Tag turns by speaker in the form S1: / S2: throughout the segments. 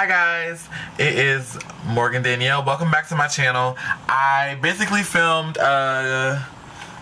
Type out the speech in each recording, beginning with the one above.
S1: Hi guys, it is Morgan Danielle. Welcome back to my channel. I basically filmed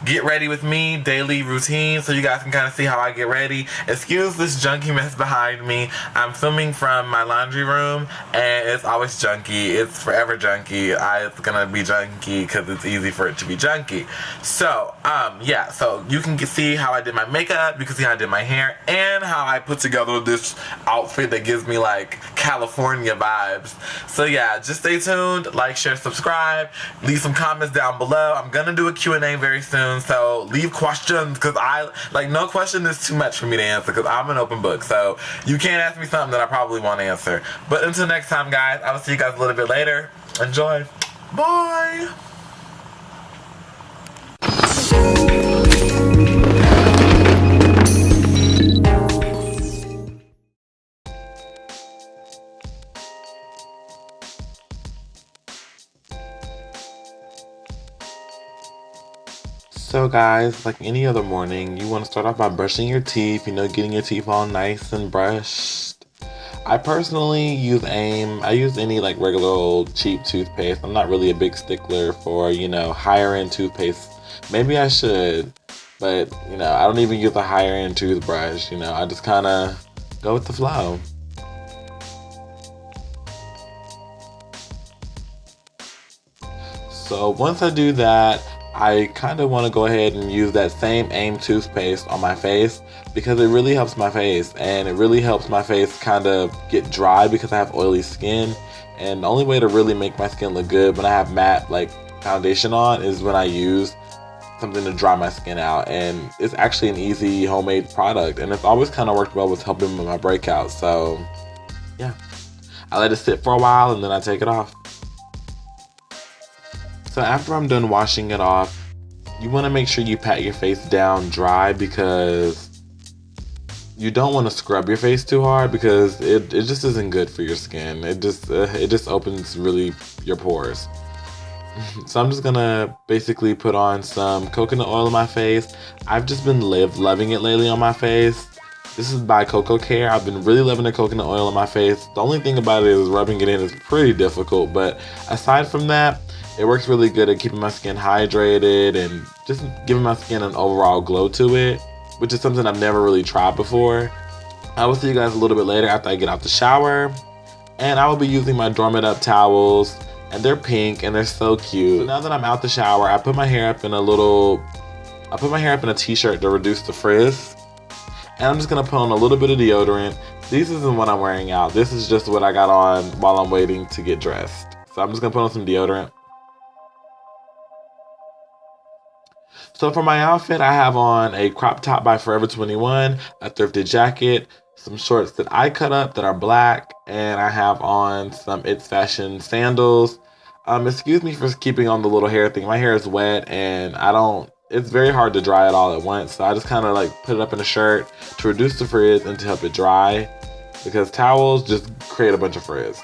S1: get ready with me daily routine so you guys can kind of see how I get ready. Excuse this junky mess behind me. I'm filming from my laundry room and it's always junky. It's forever junky. It's gonna be junky because it's easy for it to be junky. So yeah, so you can see how I did my makeup, you can see how I did my hair, and how I put together this outfit that gives me like California vibes. So yeah, just stay tuned, like, share, subscribe, leave some comments down below. I'm gonna do a Q&A very soon. So leave questions, because no question is too much for me to answer, because I'm an open book. So you can't ask me something that I probably won't answer. But until next time, guys, I will see you guys a little bit later. Enjoy. Bye. So guys, like any other morning, you want to start off by brushing your teeth, getting your teeth all nice and brushed. I personally use Aim. I use any like regular old cheap toothpaste. I'm not really a big stickler for, higher end toothpaste. Maybe I should, but I don't even use a higher end toothbrush. I just kind of go with the flow. So once I do that, I kind of want to go ahead and use that same Aim toothpaste on my face, because it really helps my face, and it really helps my face kind of get dry because I have oily skin. And the only way to really make my skin look good when I have matte foundation on is when I use something to dry my skin out. And it's actually an easy homemade product, and it's always kind of worked well with helping with my breakouts. So yeah, I let it sit for a while and then I take it off. So after I'm done washing it off, you want to make sure you pat your face down dry, because you don't want to scrub your face too hard, because it just isn't good for your skin. It just opens really your pores. So I'm just gonna basically put on some coconut oil on my face. I've just been loving it lately on my face. This is by Coco Care. I've been really loving the coconut oil on my face. The only thing about it is rubbing it in is pretty difficult, but aside from that, it works really good at keeping my skin hydrated and just giving my skin an overall glow to it, which is something I've never really tried before. I will see you guys a little bit later after I get out the shower, and I will be using my Dormant Up towels, and they're pink and they're so cute. So now that I'm out the shower, I put my hair up in a t-shirt to reduce the frizz, and I'm just gonna put on a little bit of deodorant. This isn't what I'm wearing out. This is just what I got on while I'm waiting to get dressed. So I'm just gonna put on some deodorant. So for my outfit, I have on a crop top by Forever 21, a thrifted jacket, some shorts that I cut up that are black, and I have on some It's Fashion sandals. Excuse me for keeping on the little hair thing. My hair is wet and it's very hard to dry it all at once. So I just kind of put it up in a shirt to reduce the frizz and to help it dry, because towels just create a bunch of frizz.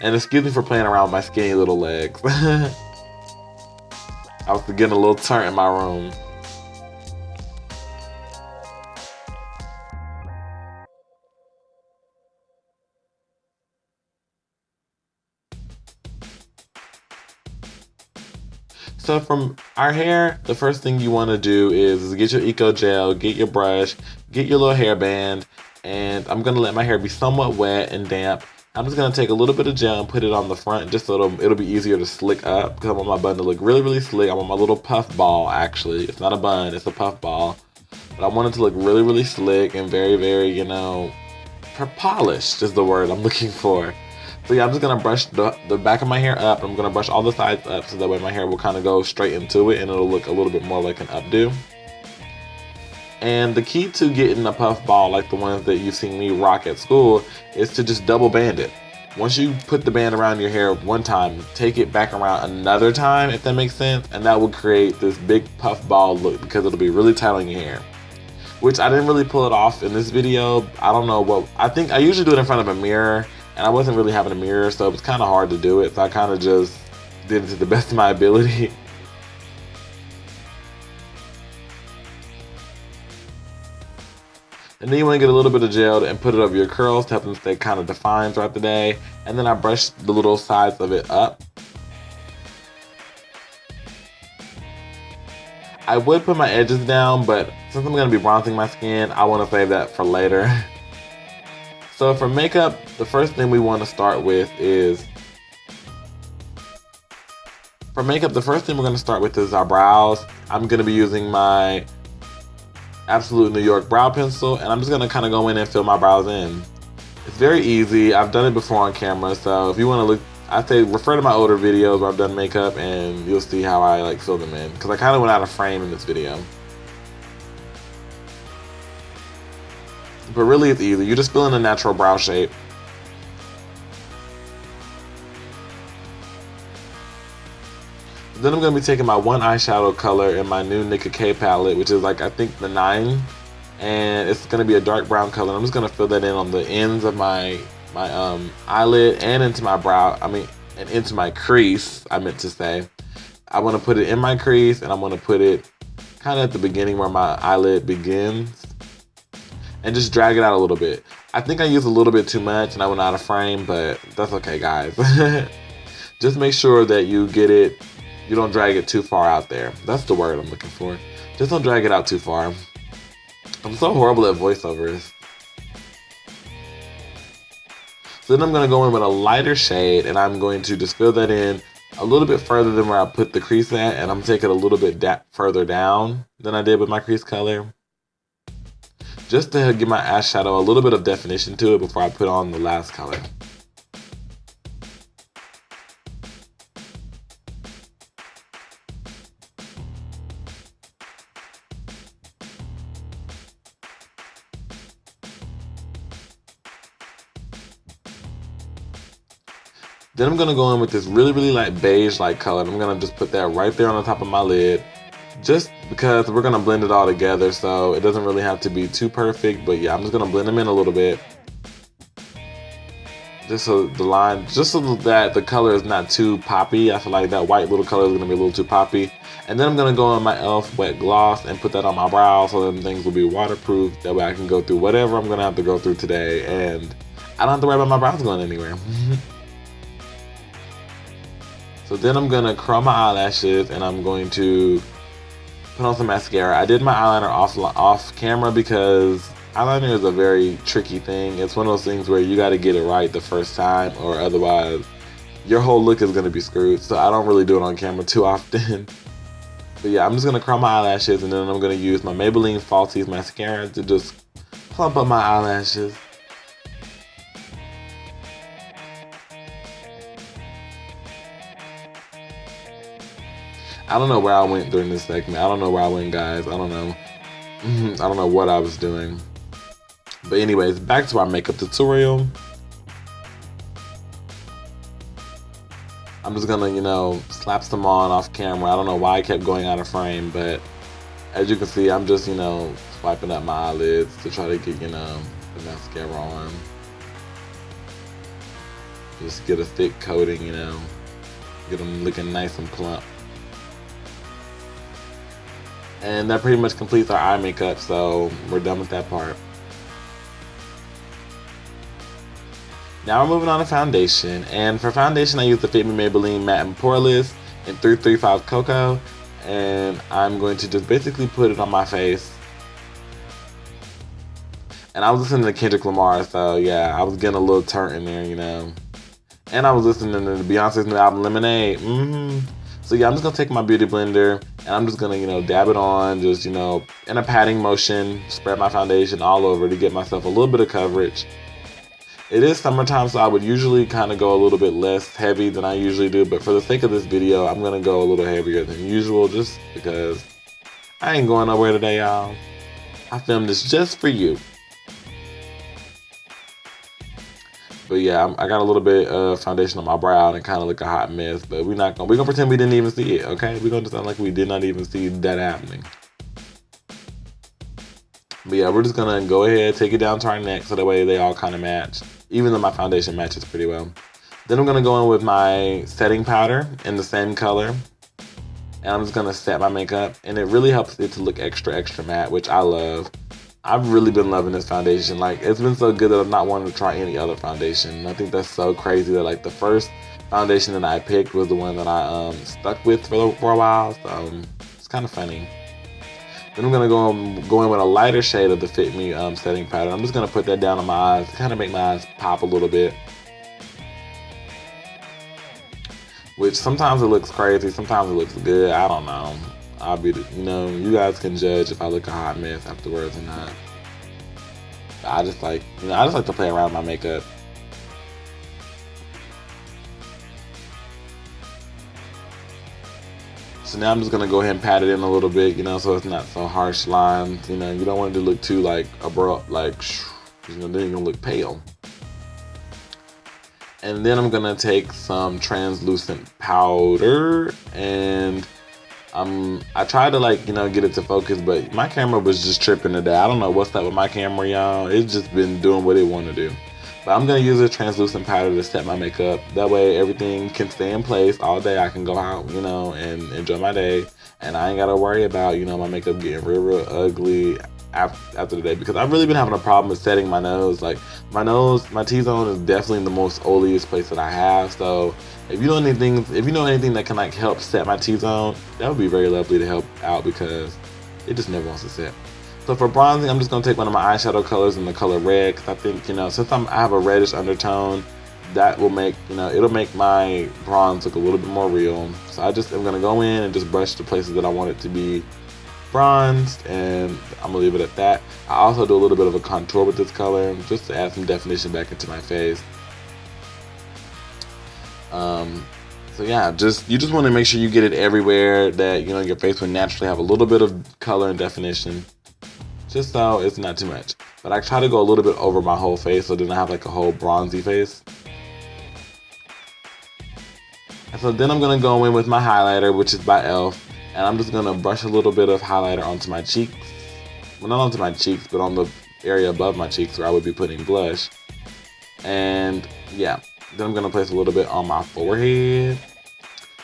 S1: And excuse me for playing around with my skinny little legs. I was getting a little turn in my room. So from our hair, the first thing you want to do is get your Eco Gel, get your brush, get your little hairband, and I'm going to let my hair be somewhat wet and damp. I'm just going to take a little bit of gel and put it on the front just so it'll be easier to slick up, because I want my bun to look really, really slick. I want my little puff ball, actually. It's not a bun, it's a puff ball. But I want it to look really, really slick and very, very, polished is the word I'm looking for. So yeah, I'm just going to brush the back of my hair up. I'm going to brush all the sides up so that way my hair will kind of go straight into it and it'll look a little bit more like an updo. And the key to getting a puff ball like the ones that you've seen me rock at school is to just double band it. Once you put the band around your hair one time, take it back around another time, if that makes sense, and that will create this big puff ball look, because it'll be really tight on your hair. Which I didn't really pull it off in this video. I don't know what, I think I usually do it in front of a mirror, and I wasn't really having a mirror, so it was kind of hard to do it. So I kind of just did it to the best of my ability. And then you want to get a little bit of gel and put it over your curls to help them stay kind of defined throughout the day. And then I brush the little sides of it up. I would put my edges down, but since I'm going to be bronzing my skin, I want to save that for later. So for makeup, the first thing we want to start with is... For makeup, the first thing we're going to start with is our brows. I'm going to be using my Absolute New York brow pencil, and I'm just going to kind of go in and fill my brows in. It's very easy. I've done it before on camera, so if you want to look, I say refer to my older videos where I've done makeup, and you'll see how I like fill them in, because I kind of went out of frame in this video. But really it's easy. You just fill in a natural brow shape. Then I'm going to be taking my one eyeshadow color in my new Nicka K palette, which is like, I think the 9. And it's going to be a dark brown color. I'm just going to fill that in on the ends of my eyelid and into my brow. And into my crease, I meant to say. I want to put it in my crease, and I'm going to put it kind of at the beginning where my eyelid begins. And just drag it out a little bit. I think I used a little bit too much and I went out of frame, but that's okay, guys. Just make sure that you get it. You don't drag it too far out there. That's the word I'm looking for. Just don't drag it out too far. I'm so horrible at voiceovers. So then I'm going to go in with a lighter shade, and I'm going to just fill that in a little bit further than where I put the crease at, and I'm taking it a little bit further down than I did with my crease color. Just to give my eyeshadow a little bit of definition to it before I put on the last color. Then I'm going to go in with this really, really light beige-like color. I'm going to just put that right there on the top of my lid. Just because we're going to blend it all together, so it doesn't really have to be too perfect. But yeah, I'm just going to blend them in a little bit. Just so that the color is not too poppy. I feel like that white little color is going to be a little too poppy. And then I'm going to go in my e.l.f. wet gloss and put that on my brows so that things will be waterproof. That way I can go through whatever I'm going to have to go through today. And I don't have to worry about my brows going anywhere. So then I'm going to curl my eyelashes, and I'm going to put on some mascara. I did my eyeliner off camera because eyeliner is a very tricky thing. It's one of those things where you got to get it right the first time, or otherwise your whole look is going to be screwed. So I don't really do it on camera too often. But yeah, I'm just going to curl my eyelashes, and then I'm going to use my Maybelline Falsies mascara to just plump up my eyelashes. I don't know where I went during this segment. I don't know where I went, guys. I don't know. I don't know what I was doing. But anyways, back to our makeup tutorial. I'm just gonna, slap some on off camera. I don't know why I kept going out of frame, but as you can see, I'm just, swiping up my eyelids to try to get, the mascara on. Just get a thick coating, get them looking nice and plump. And that pretty much completes our eye makeup, so we're done with that part. Now we're moving on to foundation. And for foundation, I use the Fit Me Maybelline Matte and Poreless in 335 Cocoa. And I'm going to just basically put it on my face. And I was listening to Kendrick Lamar, so yeah, I was getting a little turnt in there, And I was listening to Beyonce's new album, Lemonade. So yeah, I'm just going to take my beauty blender, and I'm just going to, dab it on, just, in a patting motion, spread my foundation all over to get myself a little bit of coverage. It is summertime, so I would usually kind of go a little bit less heavy than I usually do, but for the sake of this video, I'm going to go a little heavier than usual, just because I ain't going nowhere today, y'all. I filmed this just for you. But yeah, I got a little bit of foundation on my brow and kind of look a hot mess. But we're gonna pretend we didn't even see it, okay? We're gonna sound like we did not even see that happening. But yeah, we're just gonna go ahead, take it down to our neck so that way they all kind of match. Even though my foundation matches pretty well. Then I'm gonna go in with my setting powder in the same color. And I'm just gonna set my makeup. And it really helps it to look extra, extra matte, which I love. I've really been loving this foundation. Like, it's been so good that I'm not wanting to try any other foundation. I think that's so crazy that like the first foundation that I picked was the one that I stuck with for a while. So it's kind of funny. Then I'm gonna go in with a lighter shade of the Fit Me setting powder. I'm just gonna put that down on my eyes to kind of make my eyes pop a little bit. Which sometimes it looks crazy, sometimes it looks good. I don't know. I'll be, you guys can judge if I look a hot mess afterwards or not. I just like, to play around with my makeup. So now I'm just gonna go ahead and pat it in a little bit, so it's not so harsh lines. You don't want it to look too like abrupt, like, then you're gonna look pale. And then I'm gonna take some translucent powder and I tried to get it to focus, but my camera was just tripping today. I don't know what's up with my camera, y'all. It's just been doing what it want to do. But I'm gonna use a translucent powder to set my makeup. That way everything can stay in place all day. I can go out, and enjoy my day. And I ain't gotta worry about, my makeup getting real ugly after the day, because I've really been having a problem with setting my nose. Like my T-zone is definitely the most oiliest place that I have. So if you know anything that can help set my T-zone, that would be very lovely to help out, because it just never wants to set. So for bronzing, I'm just gonna take one of my eyeshadow colors in the color red, because I think since I have a reddish undertone, that will make it'll make my bronze look a little bit more real. So I just am gonna go in and just brush the places that I want it to be bronzed, and I'm gonna leave it at that. I also do a little bit of a contour with this color just to add some definition back into my face. So yeah, you just want to make sure you get it everywhere that your face would naturally have a little bit of color and definition, just so it's not too much. But I try to go a little bit over my whole face, so then I have a whole bronzy face. And so then I'm gonna go in with my highlighter, which is by e.l.f. And I'm just gonna brush a little bit of highlighter onto my cheeks. Well, not onto my cheeks, but on the area above my cheeks where I would be putting blush. And yeah, then I'm gonna place a little bit on my forehead,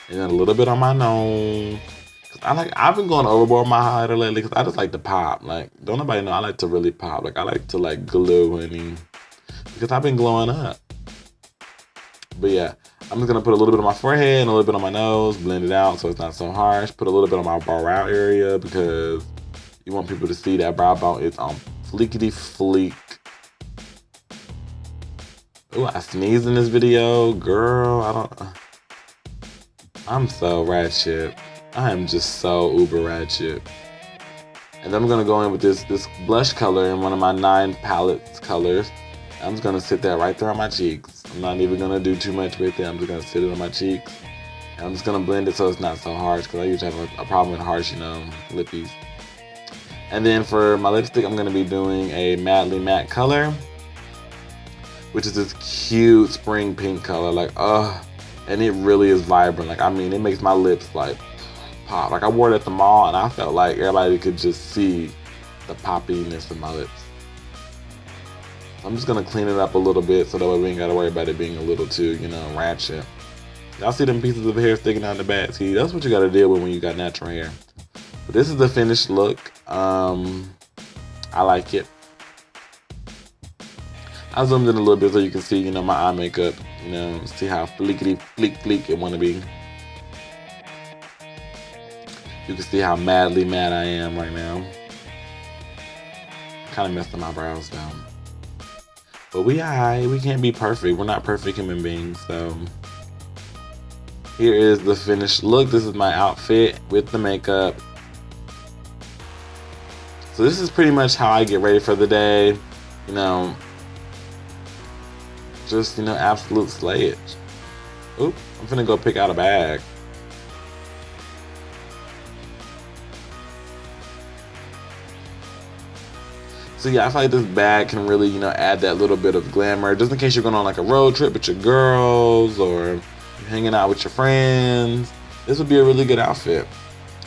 S1: and then a little bit on my nose. I've been going overboard with my highlighter lately, because I just like to pop. Like, don't nobody know I like to really pop. Like, I like to glow, honey, because I've been glowing up. But yeah, I'm just gonna put a little bit on my forehead and a little bit on my nose, blend it out so it's not so harsh. Put a little bit on my brow area, because you want people to see that brow bone is on fleekity fleek. Ooh, I sneezed in this video, girl. I'm so ratchet. I am just so uber ratchet. And then I'm gonna go in with this blush color in one of my 9 palettes colors. I'm just gonna sit that right there on my cheeks. I'm not even gonna do too much with it. I'm just gonna sit it on my cheeks. And I'm just gonna blend it so it's not so harsh, because I usually have a problem with harsh, lippies. And then for my lipstick, I'm gonna be doing a Madly Matte color, which is this cute spring pink color. And it really is vibrant. It makes my lips pop. I wore it at the mall, and I felt like everybody could just see the poppiness of my lips. I'm just gonna clean it up a little bit so that way we ain't gotta worry about it being a little too, ratchet. Y'all see them pieces of hair sticking out the back? See, that's what you gotta deal with when you got natural hair. But this is the finished look. I like it. I zoomed in a little bit so you can see, my eye makeup. See how fleekity fleek it wanna be. You can see how madly mad I am right now. Kind of messed up my brows down. But we can't be perfect. We're not perfect human beings, so. Here is the finished look. This is my outfit with the makeup. So this is pretty much how I get ready for the day. Just, absolute slayage. Oop, I'm finna go pick out a bag. So yeah, I feel like this bag can really, add that little bit of glamour, just in case you're going on a road trip with your girls, or you're hanging out with your friends. This would be a really good outfit,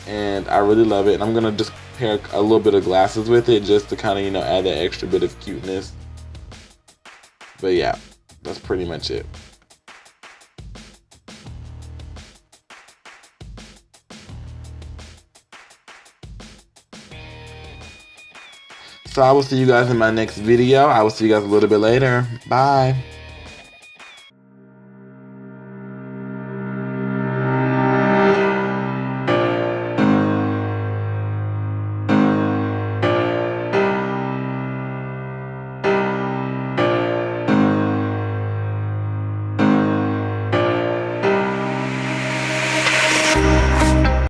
S1: and I really love it. And I'm gonna just pair a little bit of glasses with it, just to kind of, add that extra bit of cuteness. But yeah, that's pretty much it. So I will see you guys in my next video. I will see you guys a little bit later. Bye.